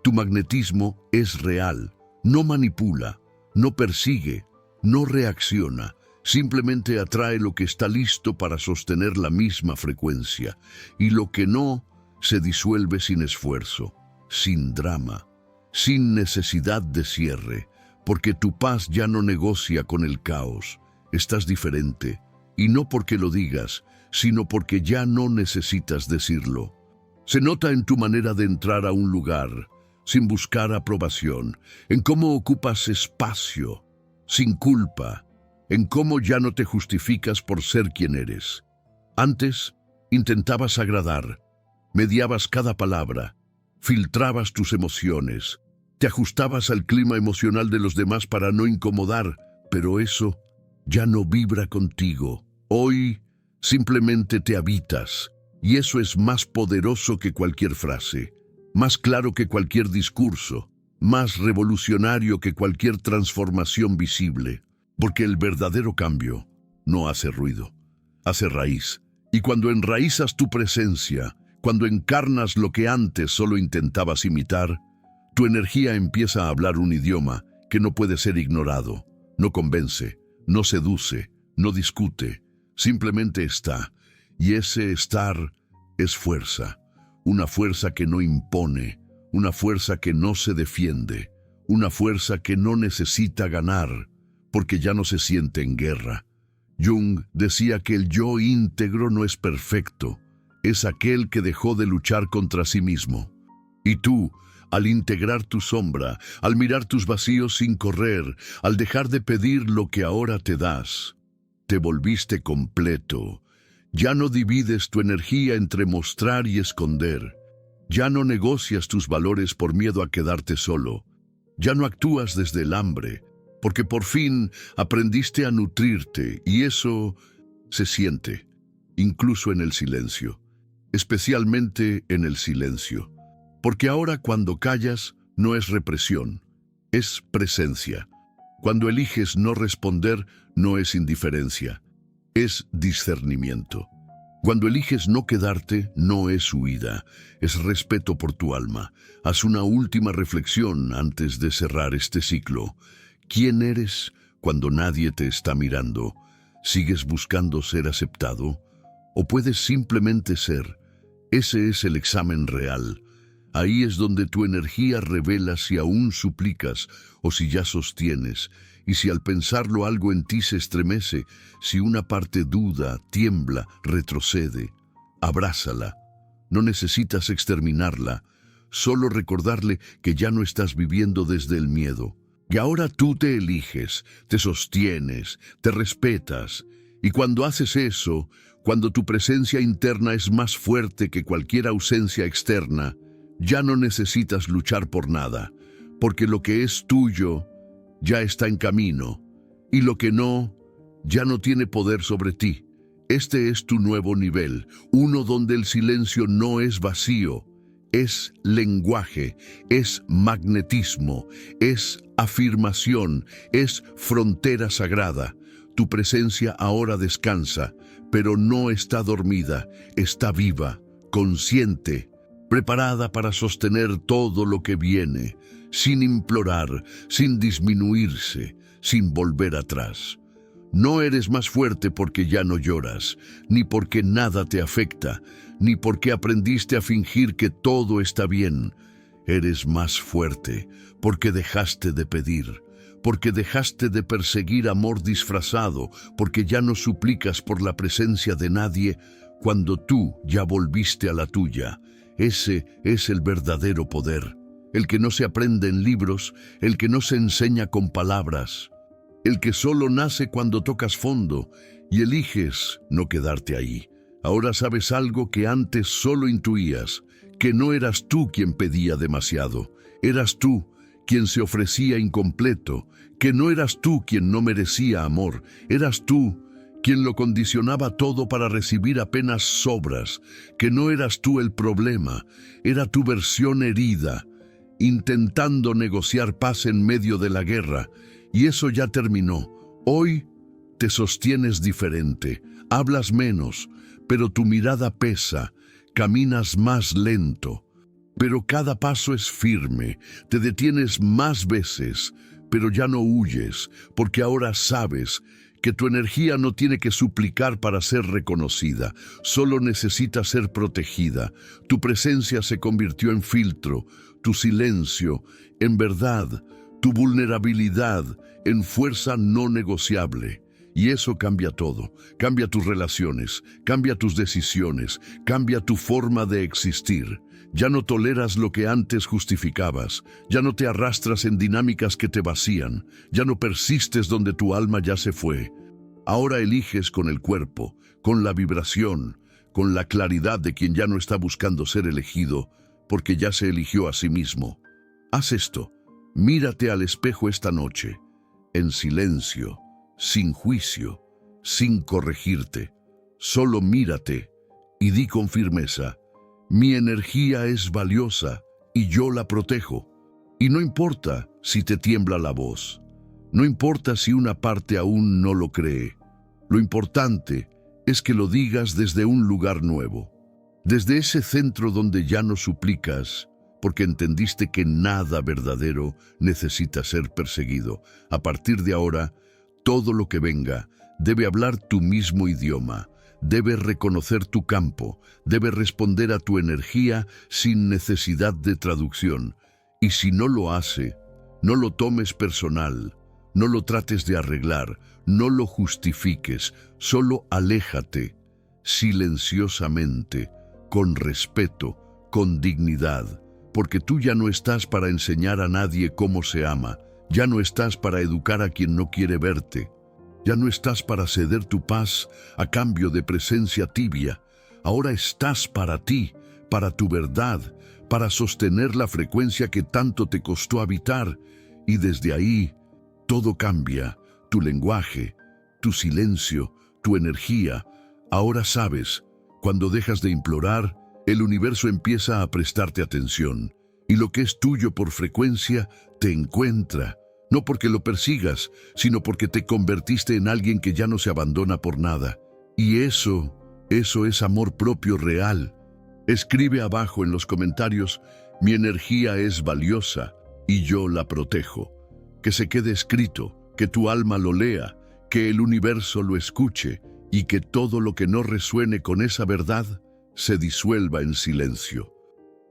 tu magnetismo es real, no manipula, no persigue, no reacciona, simplemente atrae lo que está listo para sostener la misma frecuencia, y lo que no se disuelve sin esfuerzo, sin drama, sin necesidad de cierre, porque tu paz ya no negocia con el caos, estás diferente, y no porque lo digas, sino porque ya no necesitas decirlo. Se nota en tu manera de entrar a un lugar, sin buscar aprobación, en cómo ocupas espacio, sin culpa, en cómo ya no te justificas por ser quien eres. Antes, intentabas agradar, mediabas cada palabra, filtrabas tus emociones, te ajustabas al clima emocional de los demás para no incomodar, pero eso ya no vibra contigo. Hoy simplemente te habitas, y eso es más poderoso que cualquier frase. Más claro que cualquier discurso, más revolucionario que cualquier transformación visible, porque el verdadero cambio no hace ruido, hace raíz. Y cuando enraizas tu presencia, cuando encarnas lo que antes solo intentabas imitar, tu energía empieza a hablar un idioma que no puede ser ignorado, no convence, no seduce, no discute, simplemente está, y ese estar es fuerza. Una fuerza que no impone, una fuerza que no se defiende, una fuerza que no necesita ganar, porque ya no se siente en guerra. Jung decía que el yo íntegro no es perfecto, es aquel que dejó de luchar contra sí mismo. Y tú, al integrar tu sombra, al mirar tus vacíos sin correr, al dejar de pedir lo que ahora te das, te volviste completo. Ya no divides tu energía entre mostrar y esconder. Ya no negocias tus valores por miedo a quedarte solo. Ya no actúas desde el hambre, porque por fin aprendiste a nutrirte, y eso se siente, incluso en el silencio, especialmente en el silencio. Porque ahora cuando callas no es represión, es presencia. Cuando eliges no responder no es indiferencia, es discernimiento. Cuando eliges no quedarte, no es huida, es respeto por tu alma. Haz una última reflexión antes de cerrar este ciclo. ¿Quién eres cuando nadie te está mirando? ¿Sigues buscando ser aceptado? ¿O puedes simplemente ser? Ese es el examen real. Ahí es donde tu energía revela si aún suplicas o si ya sostienes, y si al pensarlo algo en ti se estremece, si una parte duda, tiembla, retrocede. Abrázala. No necesitas exterminarla, solo recordarle que ya no estás viviendo desde el miedo. Y ahora tú te eliges, te sostienes, te respetas, y cuando haces eso, cuando tu presencia interna es más fuerte que cualquier ausencia externa, ya no necesitas luchar por nada, porque lo que es tuyo ya está en camino, y lo que no, ya no tiene poder sobre ti. Este es tu nuevo nivel, uno donde el silencio no es vacío, es lenguaje, es magnetismo, es afirmación, es frontera sagrada. Tu presencia ahora descansa, pero no está dormida, está viva, consciente, preparada para sostener todo lo que viene, sin implorar, sin disminuirse, sin volver atrás. No eres más fuerte porque ya no lloras, ni porque nada te afecta, ni porque aprendiste a fingir que todo está bien. Eres más fuerte porque dejaste de pedir, porque dejaste de perseguir amor disfrazado, porque ya no suplicas por la presencia de nadie cuando tú ya volviste a la tuya. Ese es el verdadero poder, el que no se aprende en libros, el que no se enseña con palabras, el que solo nace cuando tocas fondo y eliges no quedarte ahí. Ahora sabes algo que antes solo intuías, que no eras tú quien pedía demasiado, eras tú quien se ofrecía incompleto, que no eras tú quien no merecía amor, eras tú quien lo condicionaba todo para recibir apenas sobras, que no eras tú el problema, era tu versión herida, intentando negociar paz en medio de la guerra, y eso ya terminó. Hoy te sostienes diferente, hablas menos, pero tu mirada pesa, caminas más lento, pero cada paso es firme, te detienes más veces, pero ya no huyes, porque ahora sabes que tu energía no tiene que suplicar para ser reconocida, solo necesita ser protegida. Tu presencia se convirtió en filtro, tu silencio en verdad, tu vulnerabilidad en fuerza no negociable. Y eso cambia todo, cambia tus relaciones, cambia tus decisiones, cambia tu forma de existir. Ya no toleras lo que antes justificabas, ya no te arrastras en dinámicas que te vacían, ya no persistes donde tu alma ya se fue. Ahora eliges con el cuerpo, con la vibración, con la claridad de quien ya no está buscando ser elegido, porque ya se eligió a sí mismo. Haz esto, mírate al espejo esta noche, en silencio, sin juicio, sin corregirte. Solo mírate y di con firmeza: mi energía es valiosa y yo la protejo. Y no importa si te tiembla la voz, no importa si una parte aún no lo cree. Lo importante es que lo digas desde un lugar nuevo, desde ese centro donde ya no suplicas, porque entendiste que nada verdadero necesita ser perseguido. A partir de ahora, todo lo que venga debe hablar tu mismo idioma, debe reconocer tu campo, debe responder a tu energía sin necesidad de traducción. Y si no lo hace, no lo tomes personal, no lo trates de arreglar, no lo justifiques, solo aléjate, silenciosamente, con respeto, con dignidad, porque tú ya no estás para enseñar a nadie cómo se ama, ya no estás para educar a quien no quiere verte, ya no estás para ceder tu paz a cambio de presencia tibia. Ahora estás para ti, para tu verdad, para sostener la frecuencia que tanto te costó habitar, y desde ahí todo cambia, tu lenguaje, tu silencio, tu energía. Ahora sabes, cuando dejas de implorar, el universo empieza a prestarte atención, y lo que es tuyo por frecuencia te encuentra, no porque lo persigas, sino porque te convertiste en alguien que ya no se abandona por nada. Y eso es amor propio real. Escribe abajo en los comentarios: mi energía es valiosa y yo la protejo. Que se quede escrito, que tu alma lo lea, que el universo lo escuche y que todo lo que no resuene con esa verdad se disuelva en silencio.